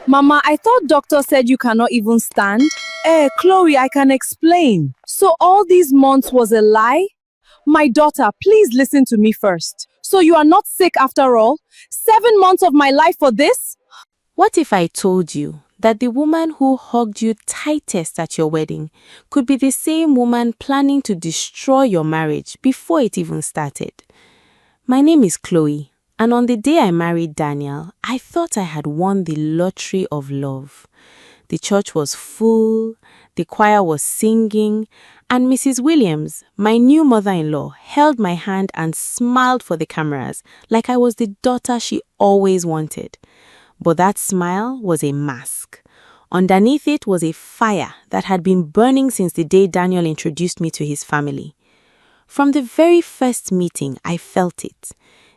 Mama, I thought doctor said you cannot even stand. Chloe, I can explain. So all these months was a lie? My daughter, please listen to me first. So you are not sick after all? 7 months of my life for this? What if I told you that the woman who hugged you tightest at your wedding could be the same woman planning to destroy your marriage before it even started? My name is Chloe, and on the day I married Daniel, I thought I had won the lottery of love. The church was full, the choir was singing, and Mrs. Williams, my new mother-in-law, held my hand and smiled for the cameras like I was the daughter she always wanted. But that smile was a mask. Underneath it was a fire that had been burning since the day Daniel introduced me to his family. From the very first meeting, I felt it.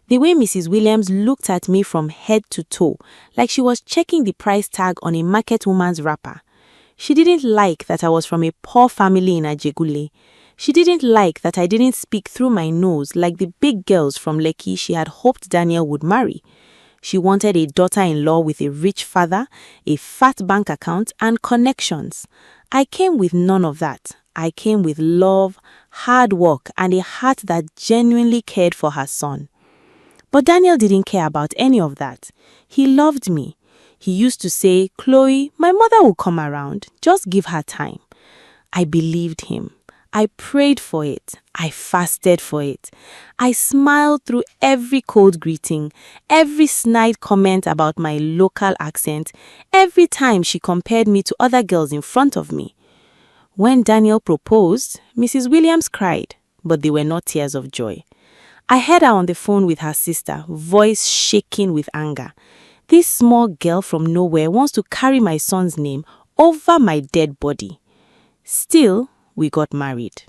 The way Mrs. Williams looked at me from head to toe, like she was checking the price tag on a market woman's wrapper. She didn't like that I was from a poor family in Ajegule. She didn't like that I didn't speak through my nose like the big girls from Lekki she had hoped Daniel would marry. She wanted a daughter-in-law with a rich father, a fat bank account, and connections. I came with none of that. I came with love, hard work, and a heart that genuinely cared for her son. But Daniel didn't care about any of that. He loved me. He used to say, "Chloe, my mother will come around. Just give her time." I believed him. I prayed for it. I fasted for it. I smiled through every cold greeting, every snide comment about my local accent, every time she compared me to other girls in front of me. When Daniel proposed, Mrs. Williams cried, but they were not tears of joy. I heard her on the phone with her sister, voice shaking with anger. This small girl from nowhere wants to carry my son's name over my dead body. Still, we got married.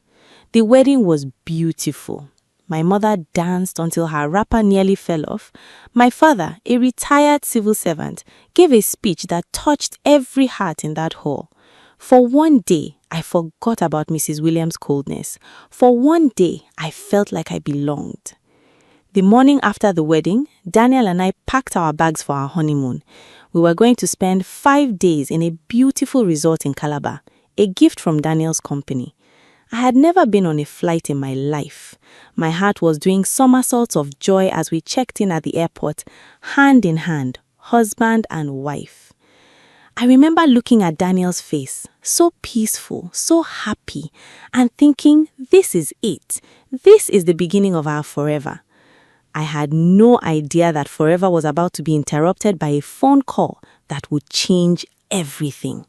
The wedding was beautiful. My mother danced until her wrapper nearly fell off. My father, a retired civil servant, gave a speech that touched every heart in that hall. For one day, I forgot about Mrs. Williams' coldness. For one day, I felt like I belonged. The morning after the wedding, Daniel and I packed our bags for our honeymoon. We were going to spend 5 days in a beautiful resort in Calabar, a gift from Daniel's company. I had never been on a flight in my life. My heart was doing somersaults of joy as we checked in at the airport, hand in hand, husband and wife. I remember looking at Daniel's face, so peaceful, so happy, and thinking, this is it. This is the beginning of our forever. I had no idea that forever was about to be interrupted by a phone call that would change everything.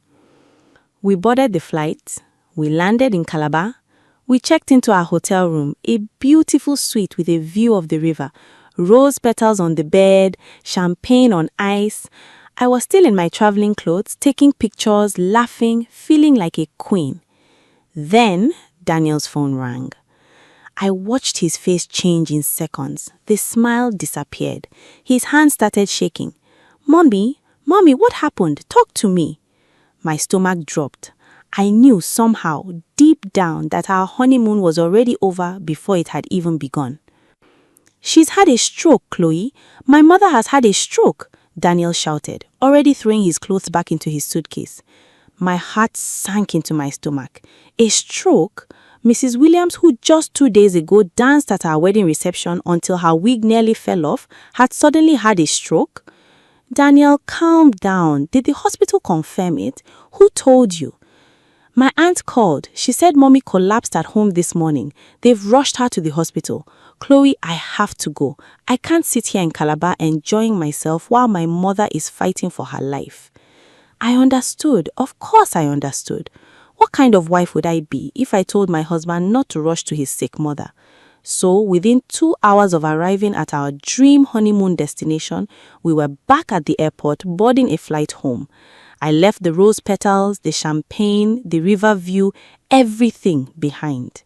We boarded the flight, we landed in Calabar, we checked into our hotel room, a beautiful suite with a view of the river, rose petals on the bed, champagne on ice. I was still in my traveling clothes, taking pictures, laughing, feeling like a queen. Then Daniel's phone rang. I watched his face change in seconds. The smile disappeared. His hand started shaking. Mommy, what happened? Talk to me." My stomach dropped. I knew somehow, deep down, that our honeymoon was already over before it had even begun. "She's had a stroke, Chloe. My mother has had a stroke," Daniel shouted, already throwing his clothes back into his suitcase. My heart sank into my stomach. A stroke? Mrs. Williams, who just 2 days ago danced at our wedding reception until her wig nearly fell off, had suddenly had a stroke? "Daniel, calm down. Did the hospital confirm it? Who told you?" "My aunt called. She said Mommy collapsed at home this morning. They've rushed her to the hospital. Chloe, I have to go. I can't sit here in Calabar enjoying myself while my mother is fighting for her life." I understood. Of course I understood. What kind of wife would I be if I told my husband not to rush to his sick mother? So, within 2 hours of arriving at our dream honeymoon destination, we were back at the airport boarding a flight home. I left the rose petals, the champagne, the river view, everything behind.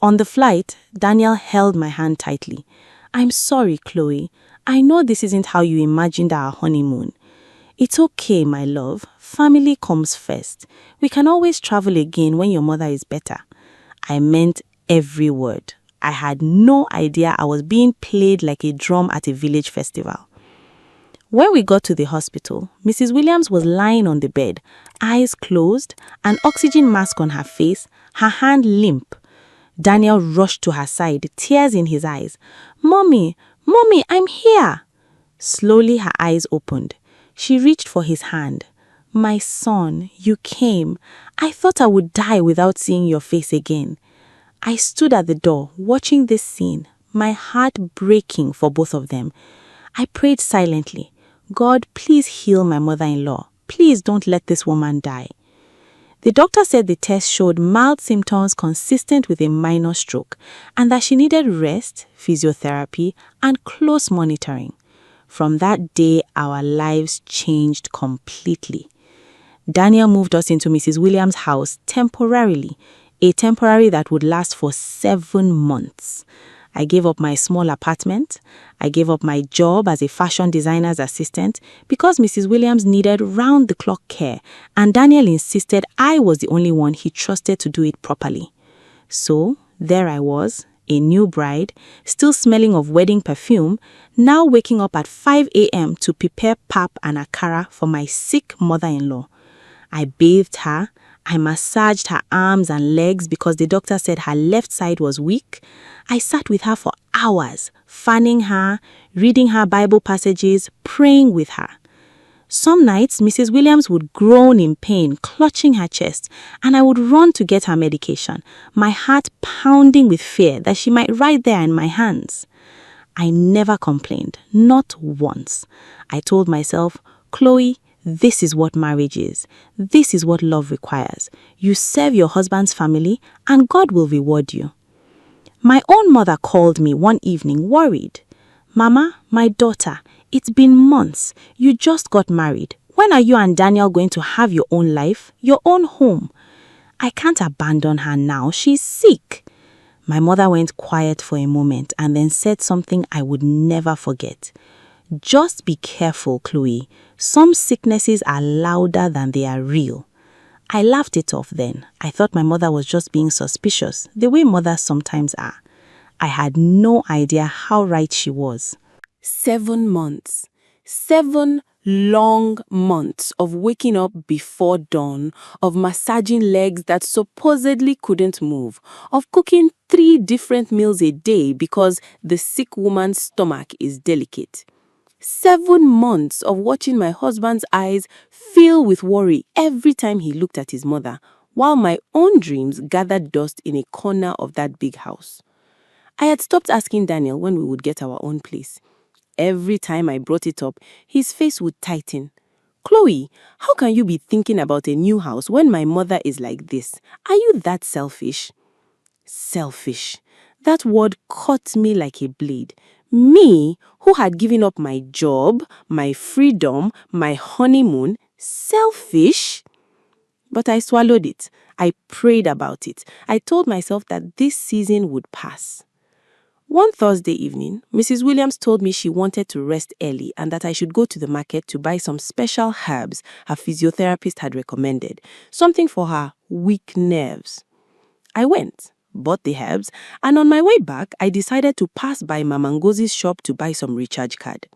On the flight, Daniel held my hand tightly. "I'm sorry, Chloe. I know this isn't how you imagined our honeymoon. It's okay, my love. Family comes first. We can always travel again when your mother is better." I meant every word. I had no idea I was being played like a drum at a village festival. When we got to the hospital, Mrs. Williams was lying on the bed, eyes closed, an oxygen mask on her face, her hand limp. Daniel rushed to her side, tears in his eyes. "Mommy, Mommy, I'm here." Slowly her eyes opened. She reached for his hand. "My son, you came. I thought I would die without seeing your face again." I stood at the door, watching this scene, my heart breaking for both of them. I prayed silently. "God, please heal my mother-in-law. Please don't let this woman die." The doctor said the test showed mild symptoms consistent with a minor stroke and that she needed rest, physiotherapy, and close monitoring. From that day, our lives changed completely. Daniel moved us into Mrs. Williams' house temporarily, a temporary that would last for 7 months. I gave up my small apartment. I gave up my job as a fashion designer's assistant because Mrs. Williams needed round-the-clock care, and Daniel insisted I was the only one he trusted to do it properly. So, there I was, a new bride, still smelling of wedding perfume, now waking up at 5 a.m. to prepare pap and akara for my sick mother-in-law. I bathed her. I massaged her arms and legs because the doctor said her left side was weak. I sat with her for hours, fanning her, reading her Bible passages, praying with her. Some nights, Mrs. Williams would groan in pain, clutching her chest, and I would run to get her medication, my heart pounding with fear that she might right there in my hands. I never complained, not once. I told myself, "Chloe, this is what marriage is. This is what love requires. You serve your husband's family and God will reward you." My own mother called me one evening worried. "Mama, my daughter, it's been months. You just got married. When are you and Daniel going to have your own life, your own home?" I can't abandon her now. She's sick. My mother went quiet for a moment and then said something I would never forget. "Just be careful, Chloe. Some sicknesses are louder than they are real." I laughed it off then. I thought my mother was just being suspicious, the way mothers sometimes are. I had no idea how right she was. 7 months. 7 long months of waking up before dawn, of massaging legs that supposedly couldn't move, of cooking 3 different meals a day because the sick woman's stomach is delicate. 7 months of watching my husband's eyes fill with worry every time he looked at his mother, while my own dreams gathered dust in a corner of that big house. I had stopped asking Daniel when we would get our own place. Every time I brought it up, his face would tighten. "Chloe, how can you be thinking about a new house when my mother is like this? Are you that selfish?" Selfish. That word cut me like a blade. Me, who had given up my job, my freedom, my honeymoon, selfish? But I swallowed it. I prayed about it. I told myself that this season would pass. One Thursday evening, Mrs. Williams told me she wanted to rest early and that I should go to the market to buy some special herbs her physiotherapist had recommended, something for her weak nerves. I went, bought the herbs, and on my way back, I decided to pass by Mama Ngozi's shop to buy some recharge card.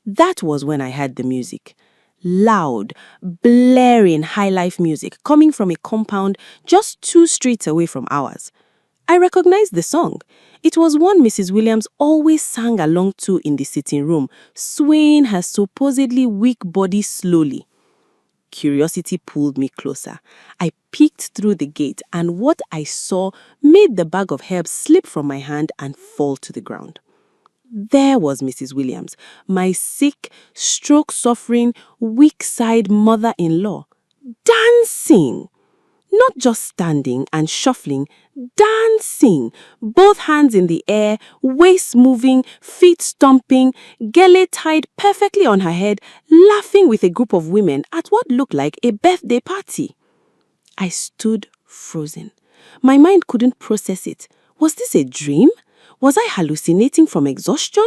That was when I heard the music. Loud, blaring high-life music coming from a compound just 2 streets away from ours. I recognized the song. It was one Mrs. Williams always sang along to in the sitting room, swaying her supposedly weak body slowly. Curiosity pulled me closer. I peeked through the gate, and what I saw made the bag of herbs slip from my hand and fall to the ground. There was Mrs. Williams, my sick, stroke-suffering, weak-side mother-in-law, dancing. Not just standing and shuffling, dancing, both hands in the air, waist moving, feet stomping, gele tied perfectly on her head, laughing with a group of women at what looked like a birthday party. I stood frozen. My mind couldn't process it. Was this a dream? Was I hallucinating from exhaustion?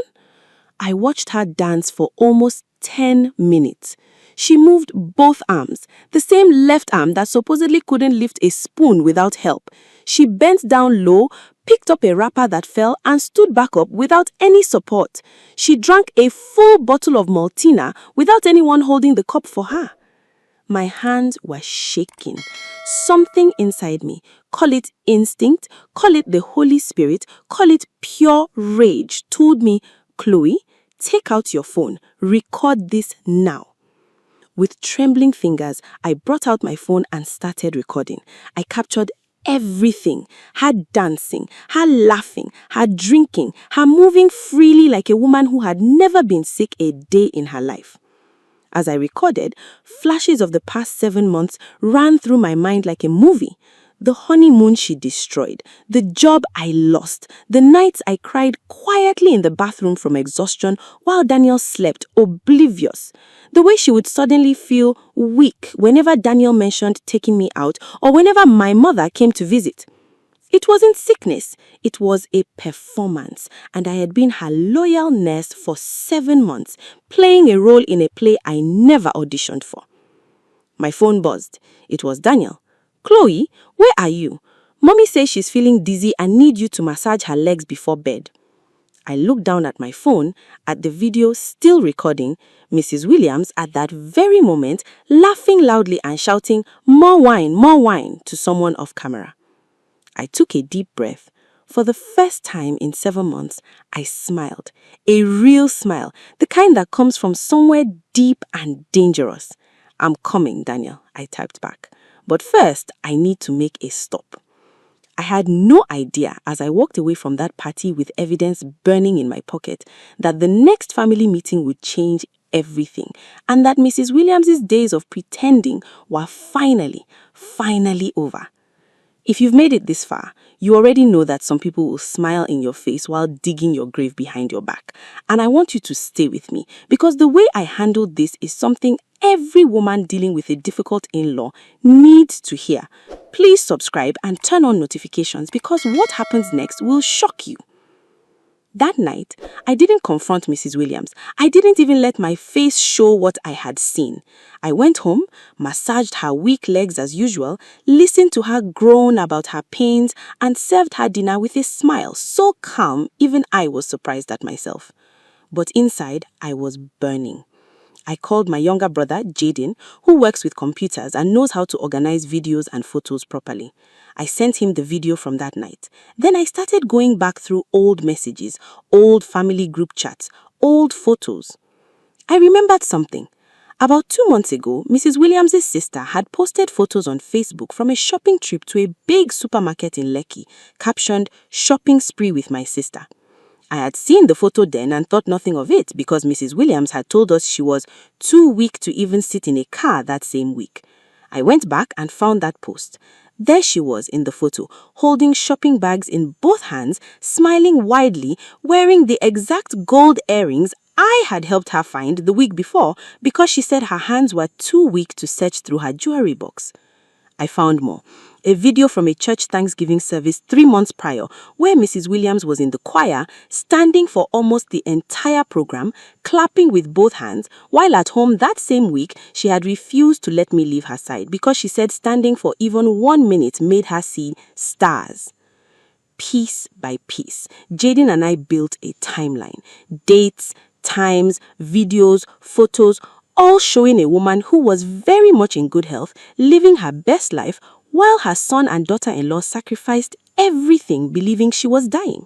I watched her dance for almost 10 minutes. She moved both arms, the same left arm that supposedly couldn't lift a spoon without help. She bent down low, picked up a wrapper that fell and stood back up without any support. She drank a full bottle of Maltina without anyone holding the cup for her. My hands were shaking. Something inside me, call it instinct, call it the Holy Spirit, call it pure rage, told me, Chloe, take out your phone, record this now. With trembling fingers, I brought out my phone and started recording. I captured everything. Her dancing, her laughing, her drinking, her moving freely like a woman who had never been sick a day in her life. As I recorded, flashes of the past 7 months ran through my mind like a movie. The honeymoon she destroyed, the job I lost, the nights I cried quietly in the bathroom from exhaustion while Daniel slept, oblivious. The way she would suddenly feel weak whenever Daniel mentioned taking me out or whenever my mother came to visit. It wasn't sickness, it was a performance, and I had been her loyal nurse for 7 months, playing a role in a play I never auditioned for. My phone buzzed. It was Daniel. Chloe, where are you? Mommy says she's feeling dizzy and need you to massage her legs before bed. I looked down at my phone, at the video still recording, Mrs. Williams at that very moment laughing loudly and shouting, more wine, to someone off camera. I took a deep breath. For the first time in 7 months, I smiled. A real smile, the kind that comes from somewhere deep and dangerous. I'm coming, Daniel, I typed back. But first, I need to make a stop. I had no idea as I walked away from that party with evidence burning in my pocket that the next family meeting would change everything and that Mrs. Williams' days of pretending were finally over. If you've made it this far, you already know that some people will smile in your face while digging your grave behind your back. And I want you to stay with me because the way I handled this is something every woman dealing with a difficult in-law needs to hear. Please subscribe and turn on notifications because what happens next will shock you. That night, I didn't confront Mrs. Williams. I didn't even let my face show what I had seen. I went home, massaged her weak legs as usual, listened to her groan about her pains, and served her dinner with a smile so calm even I was surprised at myself. But inside, I was burning. I called my younger brother, Jaden, who works with computers and knows how to organize videos and photos properly. I sent him the video from that night. Then I started going back through old messages, old family group chats, old photos. I remembered something. About 2 months ago, Mrs. Williams' sister had posted photos on Facebook from a shopping trip to a big supermarket in Lekki, captioned, "Shopping spree with my sister." I had seen the photo then and thought nothing of it because Mrs. Williams had told us she was too weak to even sit in a car that same week. I went back and found that post. There she was in the photo, holding shopping bags in both hands, smiling widely, wearing the exact gold earrings I had helped her find the week before because she said her hands were too weak to search through her jewelry box. I found more. A video from a church Thanksgiving service 3 months prior where Mrs. Williams was in the choir, standing for almost the entire program, clapping with both hands, while at home that same week she had refused to let me leave her side because she said standing for even 1 minute made her see stars. Piece by piece, Jaden and I built a timeline. Dates, times, videos, photos, all showing a woman who was very much in good health, living her best life, while her son and daughter-in-law sacrificed everything believing she was dying.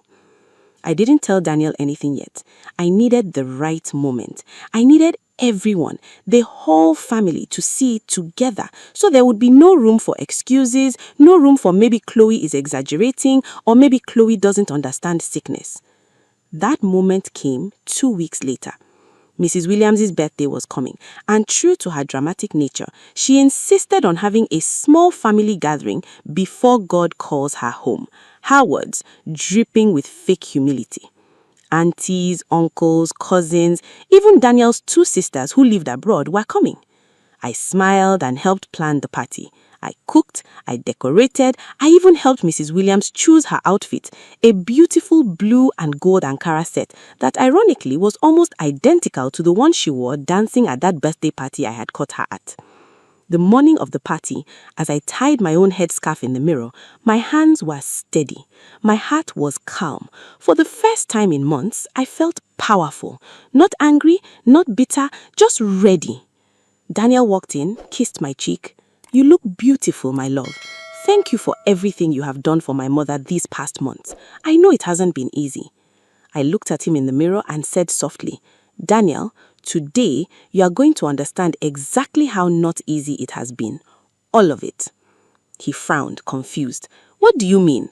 I didn't tell Daniel anything yet. I needed the right moment. I needed everyone, the whole family, to see it together so there would be no room for excuses, no room for maybe Chloe is exaggerating or maybe Chloe doesn't understand sickness. That moment came 2 weeks later. Mrs. Williams' birthday was coming, and true to her dramatic nature, she insisted on having a small family gathering before God calls her home. Her words, dripping with fake humility. Aunties, uncles, cousins, even Daniel's 2 sisters who lived abroad were coming. I smiled and helped plan the party. I cooked, I decorated, I even helped Mrs. Williams choose her outfit, a beautiful blue and gold Ankara set that ironically was almost identical to the one she wore dancing at that birthday party I had caught her at. The morning of the party, as I tied my own headscarf in the mirror, my hands were steady. My heart was calm. For the first time in months, I felt powerful. Not angry, not bitter, just ready. Daniel walked in, kissed my cheek. "You look beautiful, my love. Thank you for everything you have done for my mother these past months. I know it hasn't been easy." I looked at him in the mirror and said softly, "Daniel, today you are going to understand exactly how not easy it has been. All of it." He frowned, confused. "What do you mean?"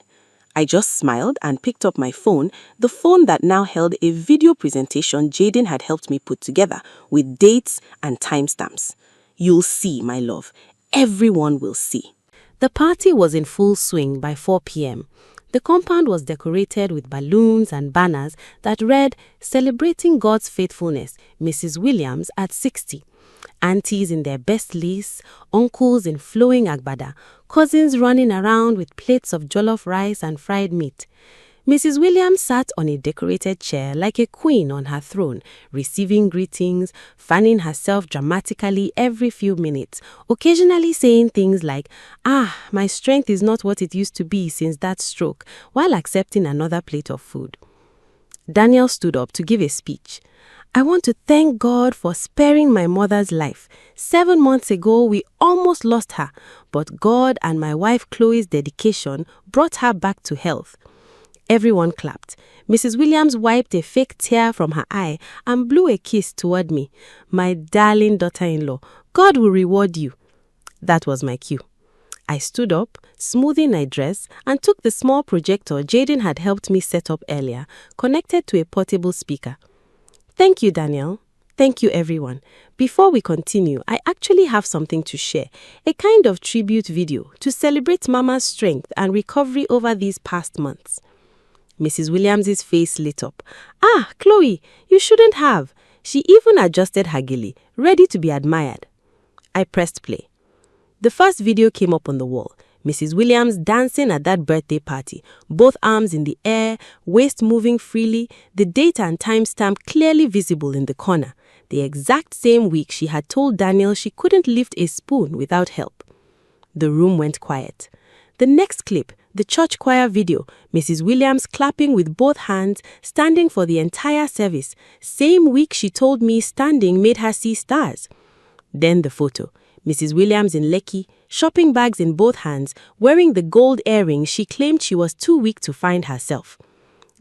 I just smiled and picked up my phone, the phone that now held a video presentation Jaden had helped me put together with dates and timestamps. "You'll see, my love. Everyone will see." The party was in full swing by 4 p.m. The compound was decorated with balloons and banners that read, "Celebrating God's Faithfulness, Mrs. Williams at 60. Aunties in their best lace, uncles in flowing agbada, cousins running around with plates of jollof rice and fried meat. Mrs. Williams sat on a decorated chair like a queen on her throne, receiving greetings, fanning herself dramatically every few minutes, occasionally saying things like, my strength is not what it used to be since that stroke," while accepting another plate of food. Daniel stood up to give a speech. "I want to thank God for sparing my mother's life. 7 months ago, we almost lost her, but God and my wife Chloe's dedication brought her back to health." Everyone clapped. Mrs. Williams wiped a fake tear from her eye and blew a kiss toward me. "My darling daughter-in-law, God will reward you." That was my cue. I stood up, smoothing my dress, and took the small projector Jaden had helped me set up earlier, connected to a portable speaker. "Thank you, Daniel. Thank you, everyone. Before we continue, I actually have something to share, a kind of tribute video to celebrate Mama's strength and recovery over these past months." Mrs. Williams's face lit up. Chloe, you shouldn't have." She even adjusted her gilly, ready to be admired. I pressed play. The first video came up on the wall. Mrs. Williams dancing at that birthday party, both arms in the air, waist moving freely, the date and timestamp clearly visible in the corner, the exact same week she had told Daniel she couldn't lift a spoon without help. The room went quiet. The next clip, the church choir video, Mrs. Williams clapping with both hands, standing for the entire service, same week she told me standing made her see stars. Then the photo, Mrs. Williams in Lekki, shopping bags in both hands, wearing the gold earrings she claimed she was too weak to find herself.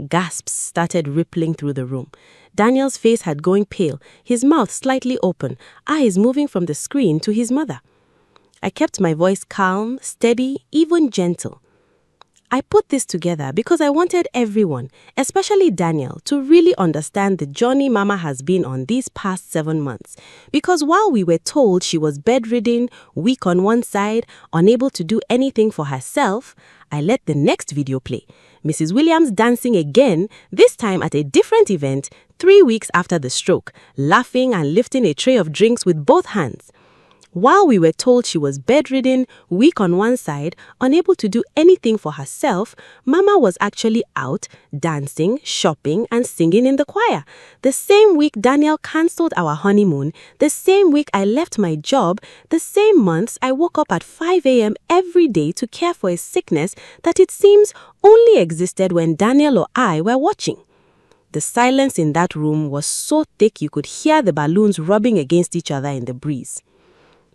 Gasps started rippling through the room. Daniel's face had gone pale, his mouth slightly open, eyes moving from the screen to his mother. I kept my voice calm, steady, even gentle. I put this together because I wanted everyone, especially Daniel, to really understand the journey Mama has been on these past 7 months. Because while we were told she was bedridden, weak on one side, unable to do anything for herself, I let the next video play. Mrs. Williams dancing again, this time at a different event, 3 weeks after the stroke, laughing and lifting a tray of drinks with both hands. While we were told she was bedridden, weak on one side, unable to do anything for herself, Mama was actually out, dancing, shopping, and singing in the choir. The same week Daniel cancelled our honeymoon, the same week I left my job, the same months I woke up at 5 a.m. every day to care for a sickness that it seems only existed when Daniel or I were watching. The silence in that room was so thick you could hear the balloons rubbing against each other in the breeze.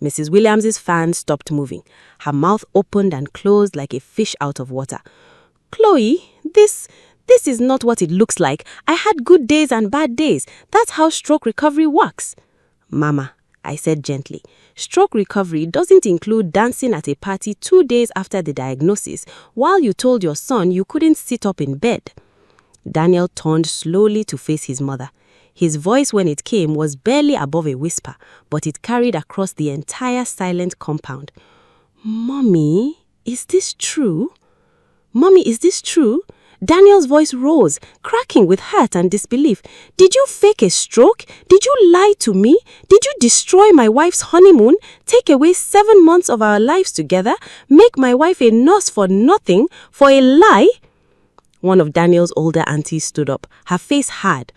Mrs. Williams's fan stopped moving. Her mouth opened and closed like a fish out of water. "Chloe, this is not what it looks like. I had good days and bad days. That's how stroke recovery works." "Mama," I said gently, "stroke recovery doesn't include dancing at a party 2 days after the diagnosis while you told your son you couldn't sit up in bed." Daniel turned slowly to face his mother. His voice when it came was barely above a whisper, but it carried across the entire silent compound. "Mommy, is this true? Mommy, is this true?" Daniel's voice rose, cracking with hurt and disbelief. "Did you fake a stroke? Did you lie to me? Did you destroy my wife's honeymoon? Take away 7 months of our lives together? Make my wife a nurse for nothing? For a lie?" One of Daniel's older aunties stood up, her face hard.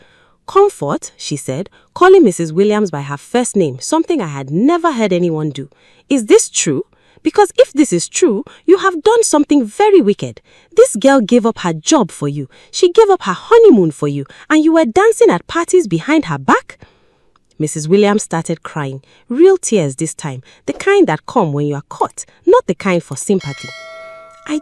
"Comfort," she said, calling Mrs. Williams by her first name, something I had never heard anyone do. "Is this true? Because if this is true, you have done something very wicked. This girl gave up her job for you. She gave up her honeymoon for you, and you were dancing at parties behind her back?" Mrs. Williams started crying, real tears this time, the kind that come when you are caught, not the kind for sympathy. I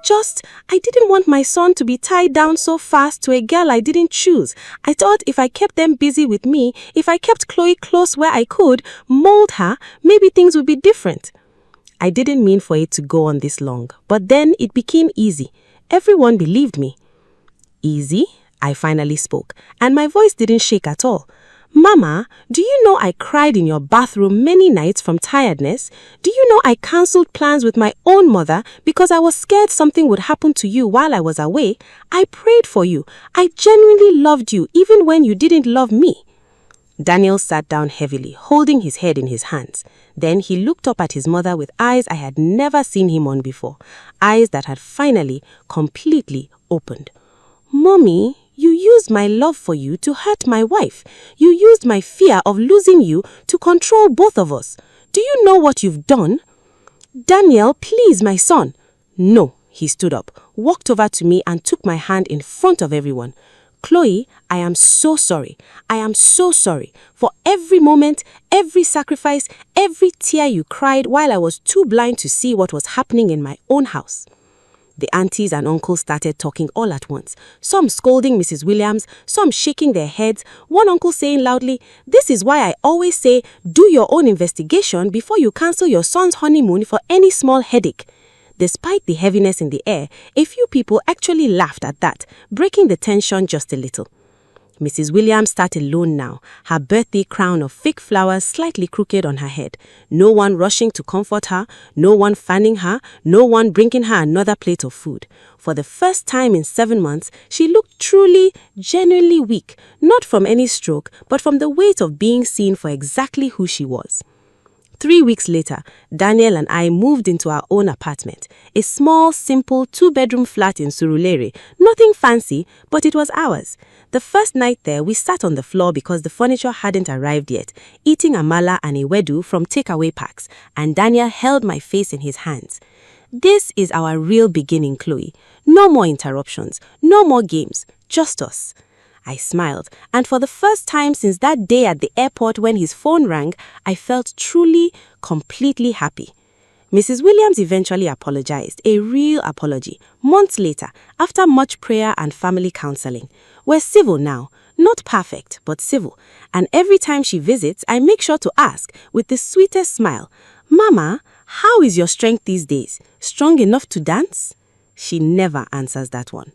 didn't want my son to be tied down so fast to a girl I didn't choose. I thought if I kept them busy with me, if I kept Chloe close where I could, mold her, maybe things would be different. I didn't mean for it to go on this long, but then it became easy. Everyone believed me. "Easy?" I finally spoke, and my voice didn't shake at all. "Mama, do you know I cried in your bathroom many nights from tiredness? Do you know I cancelled plans with my own mother because I was scared something would happen to you while I was away? I prayed for you. I genuinely loved you even when you didn't love me." Daniel sat down heavily, holding his head in his hands. Then he looked up at his mother with eyes I had never seen him on before, eyes that had finally, completely opened. "Mommy, you used my love for you to hurt my wife. You used my fear of losing you to control both of us. Do you know what you've done?" "Daniel, please, my son." "No." He stood up, walked over to me and took my hand in front of everyone. "Chloe, I am so sorry. I am so sorry for every moment, every sacrifice, every tear you cried while I was too blind to see what was happening in my own house." The aunties and uncles started talking all at once, some scolding Mrs. Williams, some shaking their heads, one uncle saying loudly, "This is why I always say, do your own investigation before you cancel your son's honeymoon for any small headache." Despite the heaviness in the air, a few people actually laughed at that, breaking the tension just a little. Mrs. Williams sat alone now, her birthday crown of fake flowers slightly crooked on her head. No one rushing to comfort her, no one fanning her, no one bringing her another plate of food. For the first time in 7 months, she looked truly, genuinely weak, not from any stroke, but from the weight of being seen for exactly who she was. 3 weeks later, Daniel and I moved into our own apartment, a small, simple 2-bedroom flat in Surulere. Nothing fancy, but it was ours. The first night there, we sat on the floor because the furniture hadn't arrived yet, eating amala and ewedu from takeaway packs, and Daniel held my face in his hands. "This is our real beginning, Chloe. No more interruptions, no more games, just us." I smiled, and for the first time since that day at the airport when his phone rang, I felt truly, completely happy. Mrs. Williams eventually apologized, a real apology, months later, after much prayer and family counseling. We're civil now, not perfect, but civil, and every time she visits, I make sure to ask, with the sweetest smile, "Mama, how is your strength these days? Strong enough to dance?" She never answers that one.